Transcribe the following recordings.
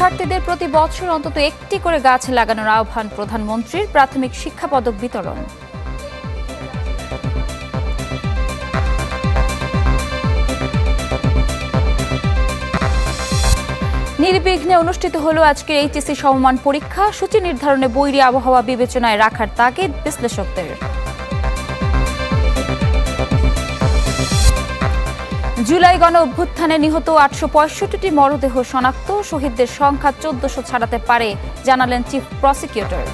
শিক্ষার্থীদের প্রতি বছর অন্তত একটি করে গাছ লাগানোর আহ্বান প্রধানমন্ত্রীর। প্রাথমিক শিক্ষা পদক বিতরণ। নির্বিঘ্নে অনুষ্ঠিত হলো আজকের এইচএসসি সমমান পরীক্ষা। সূচি নির্ধারণে বৈরী আবহাওয়া বিবেচনায় রাখার তাগিদ বিশ্লেষকদের। জুলাই গণ অভ্যুত্থানে নিহত ৮৬৫টি মরদেহ শনাক্ত। শহীদদের সংখ্যা ১৪০০ ছাড়াতে পারে জানালেন চিফ প্রসিকিউটর।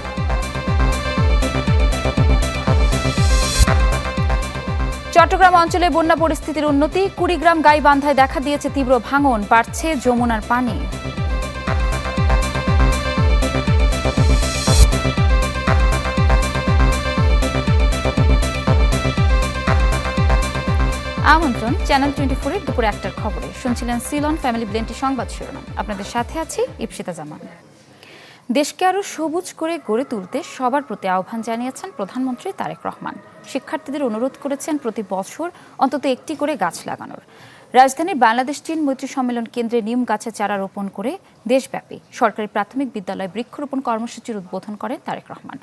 চট্টগ্রাম অঞ্চলে বন্যা পরিস্থিতির উন্নতি। কুড়িগ্রাম গাইবান্ধায় দেখা দিয়েছে তীব্র ভাঙন, বাড়ছে যমুনার পানি। আমন্ত্রণ চ্যানেল 24-এর দুপুর ১টার খবরে। শুনছিলেন সিলন ফ্যামিলি ব্লেন্টি সংবাদ শিরোনাম। আপনাদের সাথে আছি ইপসিতা জামান। দেশকে আরও সবুজ করে গড়ে তুলতে সবার প্রতি আহ্বান জানিয়েছেন প্রধানমন্ত্রী তারেক রহমান। শিক্ষার্থীদের অনুরোধ করেছেন প্রতি বছর অন্তত একটি করে গাছ লাগানোর। রাজধানীর বাংলাদেশ চীন মৈত্রী সম্মেলন কেন্দ্রে নিম গাছের চারা রোপণ করে দেশব্যাপী সরকারি প্রাথমিক বিদ্যালয়ে বৃক্ষরোপণ কর্মসূচির উদ্বোধন করেন তারেক রহমান।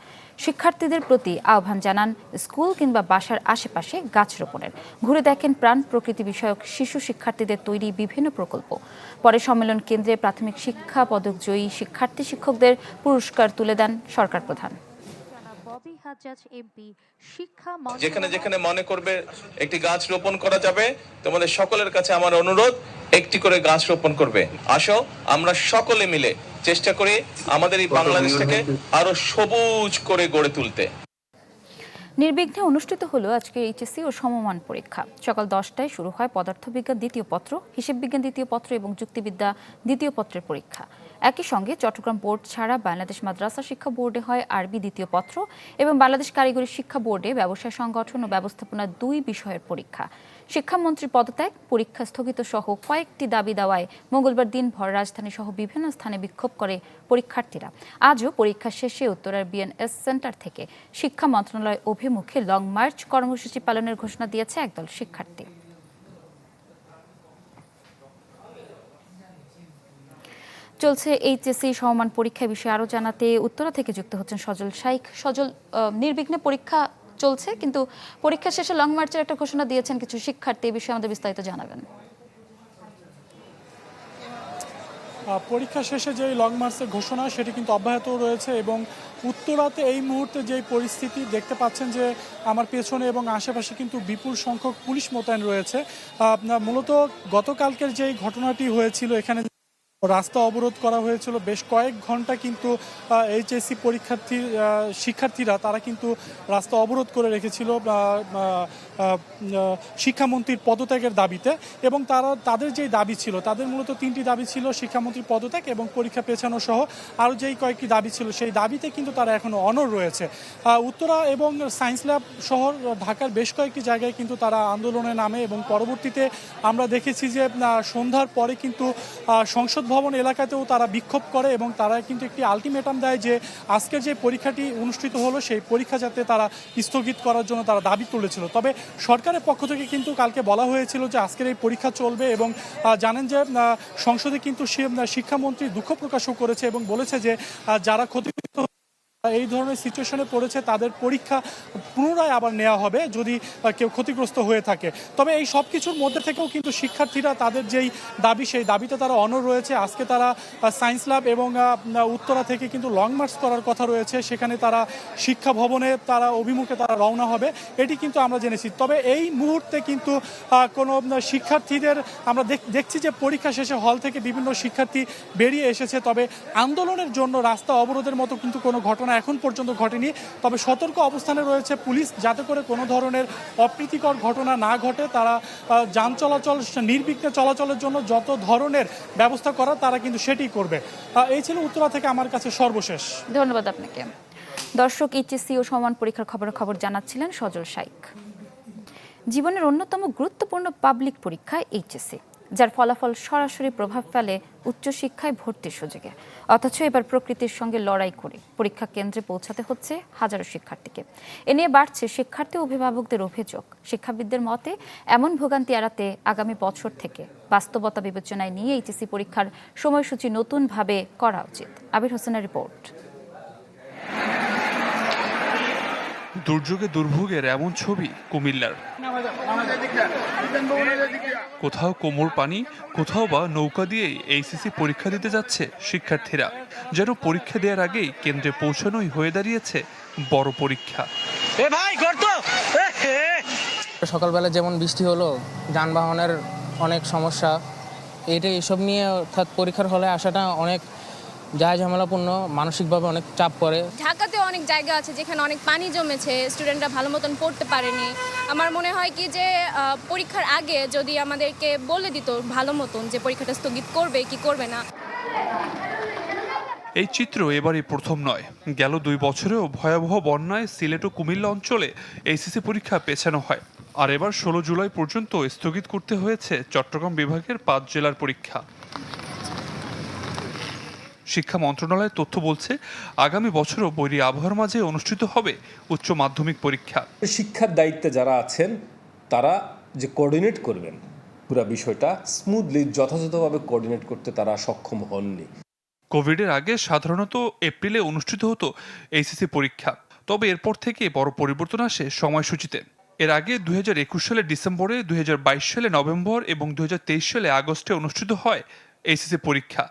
শিক্ষার্থীদের প্রতি আহ্বান জানান স্কুল কিংবা বাসার আশেপাশে গাছ রোপণের। ঘুরে দেখেন প্রাণ প্রকৃতি বিষয়ক শিশু শিক্ষার্থীদের তৈরি বিভিন্ন প্রকল্প। পরে সম্মেলন কেন্দ্রে প্রাথমিক শিক্ষা পদক জয়ী শিক্ষার্থী শিক্ষকদের পুরস্কার তুলে দেন সরকার প্রধান। যেখানে যেখানে মনে করবে একটি গাছ রোপণ করা যাবে, তোমাদের সকলের কাছে আমার অনুরোধ, একটি করে গাছ রোপণ করবে। আসো আমরা সকলে মিলে চেষ্টা করি আমাদের এই বাংলাদেশটাকে আরো সবুজ করে গড়ে তুলতে। নির্বিঘ্নে অনুষ্ঠিত হলো আজকে এইচএসসি ও সমমান পরীক্ষা। সকাল 10টায় শুরু হয় পদার্থবিজ্ঞান দ্বিতীয় পত্র, হিসেব বিজ্ঞান দ্বিতীয় পত্র এবং যুক্তিবিদ্যা দ্বিতীয় পত্রের পরীক্ষা। একই সঙ্গে চট্টগ্রাম বোর্ড ছাড়া বাংলাদেশ মাদ্রাসা শিক্ষা বোর্ডে হয় আরবি দ্বিতীয় পত্র এবং বাংলাদেশ কারিগরি শিক্ষা বোর্ডে ব্যবসায় সংগঠন ও ব্যবস্থাপনা 2 বিষয়ের পরীক্ষা। শিক্ষামন্ত্রী পদত্যাগ, পরীক্ষা স্থগিত সহ কয়েকটি দাবি দেওয়ায় মঙ্গলবার দিনভর রাজধানী সহ বিভিন্ন স্থানে বিক্ষোভ করে পরীক্ষার্থীরা। আজও পরীক্ষা শেষে উত্তরার বিএনএস সেন্টার থেকে শিক্ষা মন্ত্রণালয় অভিমুখে লং মার্চ কর্মসূচি পালনের ঘোষণা দিয়েছে একদল শিক্ষার্থী। চলছে এইচএসসি সমমান পরীক্ষা বিষয়ে আরও জানাতে উত্তরা থেকে যুক্ত হচ্ছেন সজল শাইখ। সজল, নির্বিঘ্নে পরীক্ষা চলছে, কিন্তু পরীক্ষা শেষে লং মার্চের একটা ঘোষণা দিয়েছেন কিছু শিক্ষার্থী, এই বিষয়ে আমাদের বিস্তারিত জানাবেন। পরীক্ষা শেষে যে লং মার্চের ঘোষণা সেটি কিন্তু অব্যাহত রয়েছে এবং উত্তরাতে এই মুহূর্তে যে পরিস্থিতি দেখতে পাচ্ছেন যে আমার পেছনে এবং আশেপাশে কিন্তু বিপুল সংখ্যক পুলিশ মোতায়েন রয়েছে। মূলত গতকালকের যেই ঘটনাটি হয়েছিল, এখানে রাস্তা অবরোধ করা হয়েছিল বেশ কয়েক ঘন্টা, কিন্তু এইচএসসি শিক্ষার্থীরা তারা কিন্তু রাস্তা অবরোধ করে রেখেছিল শিক্ষামন্ত্রীর পদত্যাগের দাবিতে। এবং তাদের যেই দাবি ছিল, তাদের মূলত 3টি দাবি ছিল: শিক্ষামন্ত্রীর পদত্যাগ এবং পরীক্ষা পেছানো সহ আরও যেই কয়েকটি দাবি ছিল, সেই দাবিতে কিন্তু তারা এখনও অনড় রয়েছে। উত্তরা এবং সায়েন্স ল্যাব শহর ঢাকার বেশ কয়েকটি জায়গায় কিন্তু তারা আন্দোলনে নামে এবং পরবর্তীতে আমরা দেখেছি যে সন্ধ্যার পরে কিন্তু সংসদ ভবন এলাকাতেও তারা বিক্ষোভ করে এবং তারা কিন্তু একটি আলটিমেটাম দেয় যে আজকের যে পরীক্ষাটি অনুষ্ঠিত হলো সেই পরীক্ষা যাতে তারা স্থগিত করার জন্য তারা দাবি তুলেছিল। তবে সরকারের পক্ষ থেকে কিন্তু কালকে বলা হয়েছিল যে আজকের এই পরীক্ষা চলবে এবং জানেন যে সংসদে কিন্তু শিক্ষামন্ত্রী দুঃখ প্রকাশও করেছে এবং বলেছে যে যারা ক্ষতিগ্রস্ত এই ধরনের সিচুয়েশনে পড়েছে তাদের পরীক্ষা পুনরায় আবার নেওয়া হবে যদি কেউ ক্ষতিগ্রস্ত হয়ে থাকে। তবে এই সব কিছুর মধ্যে থেকেও কিন্তু শিক্ষার্থীরা তাদের যেই দাবি, সেই দাবিতে তারা অনড় রয়েছে। আজকে তারা সায়েন্স ল্যাব এবং উত্তরা থেকে কিন্তু লং মার্চ করার কথা রয়েছে, সেখানে তারা শিক্ষা ভবনে তারা অভিমুখে তারা রওনা হবে, এটি কিন্তু আমরা জেনেছি। তবে এই মুহূর্তে কিন্তু কোনো শিক্ষার্থীদের আমরা দেখছি যে পরীক্ষা শেষে হল থেকে বিভিন্ন শিক্ষার্থী বেরিয়ে এসেছে। তবে আন্দোলনের জন্য রাস্তা অবরোধের মতো কিন্তু কোনো ঘটনা এখন পর্যন্ত ঘটেনি। তবে সতর্ক অবস্থানে রয়েছে পুলিশ, যাতে করে কোনো ধরনের অপ্রীতিকর ঘটনা না ঘটে। তারা যান চলাচল নির্বিঘ্নে চলাচলের জন্য যত ধরনের ব্যবস্থা করার তারা কিন্তু সেটি করবে। এই ছিল উত্তরা থেকে আমার কাছে সর্বশেষ। ধন্যবাদ আপনাকে। দর্শক, এইচএসসি ও সমমান পরীক্ষার খবর জানাচ্ছিলেন সজল শাইখ। জীবনের অন্যতম গুরুত্বপূর্ণ পাবলিক পরীক্ষা এইচএসসি। যার ফলাফল সরাসরি প্রভাব ফেলে উচ্চশিক্ষায় ভর্তির সুযোগে। অথচ এবার প্রকৃতির সঙ্গে লড়াই করে পরীক্ষা কেন্দ্রে পৌঁছাতে হচ্ছে হাজারো শিক্ষার্থীকে। এ নিয়ে বাড়ছে শিক্ষার্থী অভিভাবকদের অভিযোগ। শিক্ষাবিদদের মতে এমন ভোগান্তি এড়াতে আগামী বছর থেকে বাস্তবতা বিবেচনায় নিয়ে এইচএসসি পরীক্ষার সময়সূচি নতুনভাবে করা উচিত। আবির হোসেনের রিপোর্ট। দুর্যোগে দুর্ভোগের এমন ছবি কুমিল্লার। কোথাও কোমর পানি, কোথাও বা নৌকা দিয়েই এইচএসসি পরীক্ষা দিতে যাচ্ছে শিক্ষার্থীরা। যেন পরীক্ষা দেওয়ার আগেই কেন্দ্রে পৌঁছানোই হয়ে দাঁড়িয়েছে বড় পরীক্ষা। সকালবেলা যেমন বৃষ্টি হলো, যানবাহনের অনেক সমস্যা, এসব নিয়ে অর্থাৎ পরীক্ষার হলে আসাটা অনেক ঝামেলাপূর্ণ, মানসিকভাবে অনেক চাপ পড়ে। ঢাকাতে অনেক জায়গা আছে যেখানে অনেক পানি জমেছে, স্টুডেন্টরা ভালো মতন পড়তে পারেনি। আমার মনে হয় কি যে পরীক্ষার আগে যদি আমাদেরকে বলে দিত ভালো মতন যে পরীক্ষাটা স্থগিত করবে কি করবে না। এই চিত্র এবারই প্রথম নয়। গেল 2 বছরেও ভয়াবহ বন্যায় সিলেট ও কুমিল্লা অঞ্চলে এইচএসসি পরীক্ষা পেছানো হয়। আর এবার 16 জুলাই পর্যন্ত স্থগিত করতে হয়েছে চট্টগ্রাম বিভাগের 5 জেলার পরীক্ষা। শিক্ষা মন্ত্রণালয়ের তথ্য বলছে, আগামী বছরও বৈরী আবহাওয়ার মাঝে অনুষ্ঠিত হবে উচ্চ মাধ্যমিক পরীক্ষা। শিক্ষার দায়িত্বে যারা আছেন তারা যে কোঅর্ডিনেট করবেন পুরো বিষয়টা স্মুথলি যথাযথভাবে কোঅর্ডিনেট করতে তারা সক্ষম হননি। কোভিডের আগে সাধারণত এপ্রিলে অনুষ্ঠিত হতো এইচএসসি পরীক্ষা, তবে এরপর থেকে বড় পরিবর্তন আসে সময়সূচিতে। এর আগে 2021 সালের ডিসেম্বরে, 2022 সালে নভেম্বর এবং 2023 সালে আগস্টে অনুষ্ঠিত হয় এইচএসসি পরীক্ষা।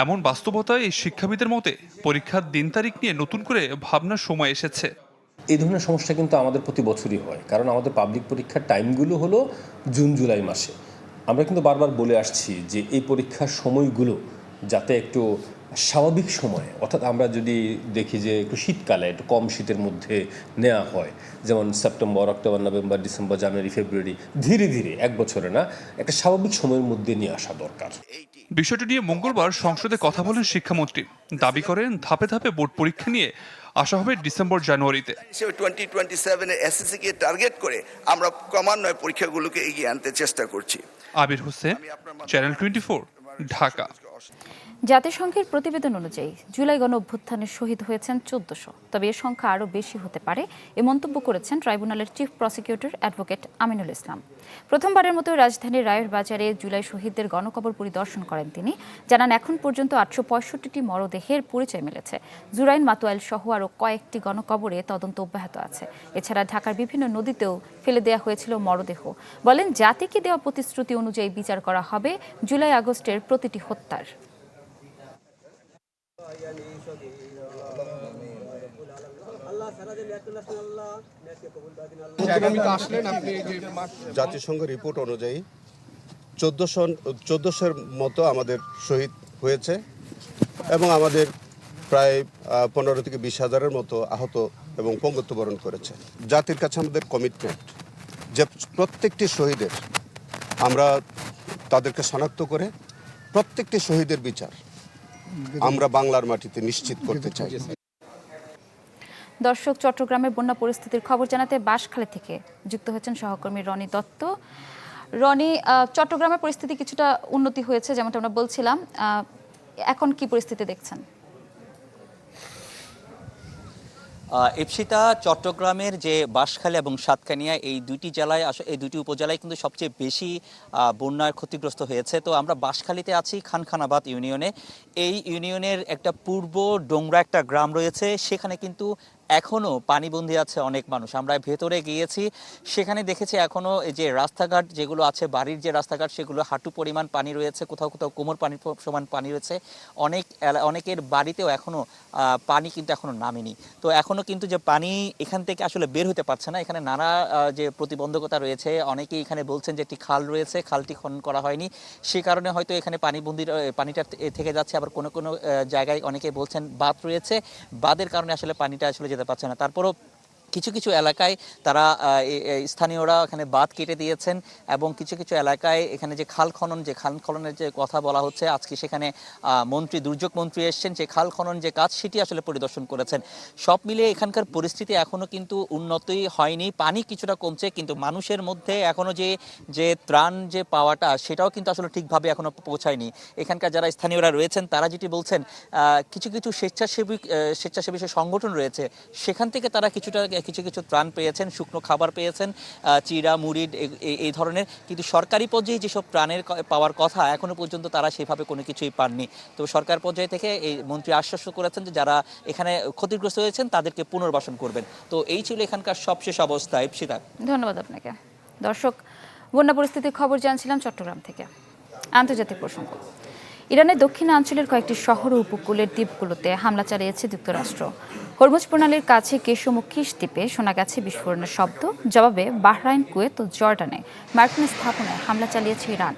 এমন বাস্তবতায় এই শিক্ষাবিদের মতে পরীক্ষার দিন তারিখ নিয়ে নতুন করে ভাবনার সময় এসেছে। এই ধরনের সমস্যা কিন্তু আমাদের প্রতি বছরই হয়, কারণ আমাদের পাবলিক পরীক্ষার টাইমগুলো হলো জুন জুলাই মাসে। আমরা কিন্তু বারবার বলে আসছি যে এই পরীক্ষার সময়গুলো যাতে একটু স্বাভাবিক সময়ে, অর্থাৎ আমরা যদি দেখি যে একটু শীতকালে একটু কম শীতের মধ্যে নেওয়া হয়, যেমন সেপ্টেম্বর, অক্টোবর, নভেম্বর, ডিসেম্বর, জানুয়ারি, ফেব্রুয়ারি, ধীরে ধীরে এক বছরে না, একটা স্বাভাবিক সময়ের মধ্যে নিয়ে আসা দরকার। বিষয়টি নিয়ে মঙ্গলবার সংসদে কথা বলেন শিক্ষামন্ত্রী। দাবি করেন ধাপে ধাপে বোর্ড পরীক্ষা নিয়ে আসা হবে ডিসেম্বর জানুয়ারিতে। 2027 এসএসসি কে টার্গেট করে আমরা ক্রমান্বয়ে পরীক্ষাগুলোকে এগিয়ে আনতে চেষ্টা করছি। আবির হোসেন, চ্যানেল 24, ঢাকা। জাতিসংঘের প্রতিবেদন অনুযায়ী জুলাই গণ অভ্যুত্থানে শহীদ হয়েছেন 1400, তবে এর সংখ্যা আরও বেশি হতে পারে এ মন্তব্য করেছেন ট্রাইব্যুনালের chief prosecutor advocate Aminul Islam. প্রথমবারের মতো রাজধানীর রায়ের বাজারে জুলাই শহীদদের গণকবর পরিদর্শন করেন তিনি। জানান, এখন পর্যন্ত 865টি মরদেহের পরিচয় মিলেছে। জুরাইন, মাতুয়াইল সহ আরও কয়েকটি গণকবরে তদন্ত অব্যাহত আছে। এছাড়া ঢাকার বিভিন্ন নদীতেও ফেলে দেওয়া হয়েছিল মরদেহ। বলেন, জাতিকে দেওয়া প্রতিশ্রুতি অনুযায়ী বিচার করা হবে জুলাই আগস্টের প্রতিটি হত্যার। জাতিসংঘ রিপোর্ট অনুযায়ী 1400-র মতো আমাদের শহীদ হয়েছে এবং আমাদের প্রায় 15 থেকে 20 হাজারের মতো আহত এবং পঙ্গুত্ববরণ করেছে। জাতির কাছে আমাদের কমিটমেন্ট যে প্রত্যেকটি শহীদের আমরা তাদেরকে শনাক্ত করে প্রত্যেকটি শহীদের বিচার আমরা বাংলার মাটিতে নিশ্চিত করতে চাই। দর্শক, চট্টগ্রামের বন্যা পরিস্থিতির খবর জানাতে বাঁশখালী থেকে যুক্ত হয়েছেন সহকর্মী রনি দত্ত। রনি, চট্টগ্রামের পরিস্থিতি কিছুটা উন্নতি হয়েছে যেমনটা আমরা বলছিলাম, এখন কি পরিস্থিতি দেখছেন? ইপসিতা, চট্টগ্রামের যে বাঁশখালী এবং সাতকানিয়া এই দুইটি জেলায় এই দুটি উপজেলায় কিন্তু সবচেয়ে বেশি বন্যায় ক্ষতিগ্রস্ত হয়েছে। তো আমরা বাঁশখালীতে আছি, খানখানাবাদ ইউনিয়নে। এই ইউনিয়নের একটা পূর্ব ডোংরা একটা গ্রাম রয়েছে, সেখানে কিন্তু এখনও পানিবন্দী আছে অনেক মানুষ। আমরা ভেতরে গিয়েছি, সেখানে দেখেছি এখনও এই যে রাস্তাঘাট যেগুলো আছে, বাড়ির যে রাস্তাঘাট, সেগুলো হাঁটু পরিমাণ পানি রয়েছে, কোথাও কোথাও কোমর পানি সমান পানি রয়েছে। অনেকের বাড়িতেও এখনও পানি কিন্তু এখনও নামেনি। তো এখনও কিন্তু যে পানি এখান থেকে আসলে বের হতে পারছে না, এখানে নানা যে প্রতিবন্ধকতা রয়েছে। অনেকেই এখানে বলছেন যে একটি খাল রয়েছে, খালটি খনন করা হয়নি, সে কারণে হয়তো এখানে পানিটা থেকে যাচ্ছে। আবার কোনো কোনো জায়গায় অনেকে বলছেন বাঁধ রয়েছে, বাঁধের কারণে আসলে পানিটা আসলে যেতে পারছে না। তারপরও কিছু কিছু এলাকায় তারা স্থানীয়রা এখানে বাঁধ কেটে দিয়েছেন এবং কিছু কিছু এলাকায় এখানে যে খাল খননের যে কথা বলা হচ্ছে, আজকে সেখানে দুর্যোগ মন্ত্রী এসেছেন, যে খাল খনন যে কাজ সেটি আসলে পরিদর্শন করেছেন। সব মিলিয়ে এখানকার পরিস্থিতি এখনো কিন্তু উন্নতি হয়নি, পানি কিছুটা কমছে, কিন্তু মানুষের মধ্যে এখনো যে ত্রাণ যে পাওয়াটা সেটাও কিন্তু আসলে ঠিকভাবে এখনো পৌঁছায়নি। এখানকার যারা স্থানীয়রা রয়েছেন তারা যেটি বলছেন, কিছু কিছু স্বেচ্ছাসেবী সংগঠন রয়েছে, সেখান থেকে তারা কিছু ত্রাণ পেয়েছেন, শুকনো খাবার পেয়েছেন, চিড়া মুড়ি এই ধরনের, কিন্তু সরকারি পর্যায়ে যেসব ত্রাণের পাওয়ার কথা এখনো পর্যন্ত তারা সেভাবে কোনো কিছুই পাননি। তো সরকার পর্যায় থেকে এই মন্ত্রী আশ্বাস করেছেন যে যারা এখানে ক্ষতিগ্রস্ত হয়েছেন তাদেরকে পুনর্বাসন করবেন। তো এই ছিল এখানকার সবশেষ অবস্থা। ইপসিতা, ধন্যবাদ আপনাকে। দর্শক, বন্যা পরিস্থিতির খবর জানছিলাম চট্টগ্রাম থেকে। আন্তর্জাতিক প্রসঙ্গ, ইরানের দক্ষিণাঞ্চলের কয়েকটি শহর ও উপকূলের দ্বীপগুলোতে হামলা চালিয়েছে যুক্তরাষ্ট্র। হরমুজ প্রণালীর কাছে কেশমুখিস দ্বীপে শোনা গেছে বিস্ফোরণের শব্দ। জবাবে বাহরাইন, কুয়েত ও জর্ডানে মার্কিন স্থাপনায় হামলা চালিয়েছে ইরান।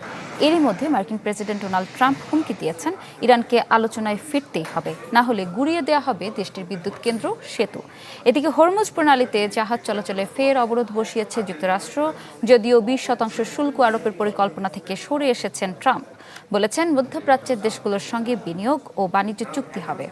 এরই মধ্যে মার্কিন প্রেসিডেন্ট ডোনাল্ড ট্রাম্প হুমকি দিয়েছেন, ইরানকে আলোচনায় ফিরতেই হবে, না হলে গুঁড়িয়ে দেওয়া হবে দেশটির বিদ্যুৎ কেন্দ্র, সেতু। এদিকে হরমুজ প্রণালীতে জাহাজ চলাচলে ফের অবরোধ বসিয়েছে যুক্তরাষ্ট্র। যদিও 20% শুল্ক আরোপের পরিকল্পনা থেকে সরে এসেছেন ট্রাম্প। বলেছেন, মধ্যপ্রাচ্যের দেশগুলোর সঙ্গে বিনিয়োগ ও বাণিজ্য চুক্তি হবে।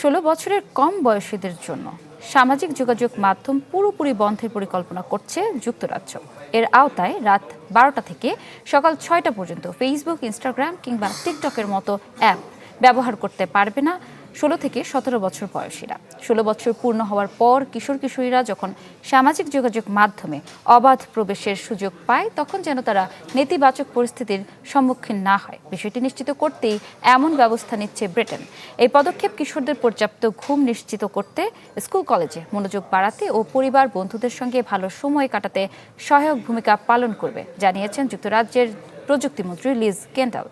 ষোলো বছরের কম বয়সীদের জন্য সামাজিক যোগাযোগ মাধ্যম পুরোপুরি বন্ধের পরিকল্পনা করছে যুক্তরাজ্য। এর আওতায় রাত 12টা থেকে সকাল 6টা পর্যন্ত ফেসবুক, ইনস্টাগ্রাম কিংবা টিকটকের মতো অ্যাপ ব্যবহার করতে পারবে না 16 থেকে 17 বছর বয়সীরা। 16 বছর পূর্ণ হওয়ার পর কিশোর কিশোরীরা যখন সামাজিক যোগাযোগ মাধ্যমে অবাধ প্রবেশের সুযোগ পায়, তখন যেন তারা নেতিবাচক পরিস্থিতির সম্মুখীন না হয়, বিষয়টি নিশ্চিত করতেই এমন ব্যবস্থা নিচ্ছে ব্রিটেন। এই পদক্ষেপ কিশোরদের পর্যাপ্ত ঘুম নিশ্চিত করতে, স্কুল কলেজে মনোযোগ বাড়াতে ও পরিবার বন্ধুদের সঙ্গে ভালো সময় কাটাতে সহায়ক ভূমিকা পালন করবে, জানিয়েছেন যুক্তরাজ্যের প্রযুক্তিমন্ত্রী লিজ কেন্ডাল।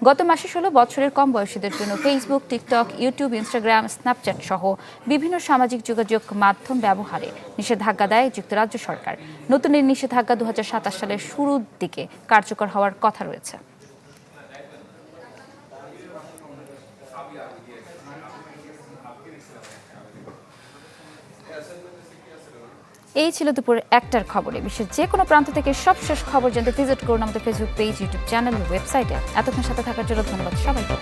গত মাসে 16 বছরের কম বয়সীদের জন্য Facebook, TikTok, YouTube, Instagram, Snapchat সহ বিভিন্ন সামাজিক যোগাযোগ মাধ্যম ব্যবহারে নিষেধাজ্ঞা দেয় যুক্তরাজ্য সরকার। নতুন এই নিষেধাজ্ঞা 2027 সালের শুরুর দিকে কার্যকর হওয়ার কথা রয়েছে। এই ছিল দুপুর 1টার খবরে। বিশ্বের যে কোনো প্রান্ত থেকে সবশেষ খবর জানতে ভিজিট করুন আমাদের ফেসবুক পেজ, ইউটিউব চ্যানেল ও ওয়েবসাইটে। এতক্ষণ সাথে থাকার জন্য ধন্যবাদ সবাইকে।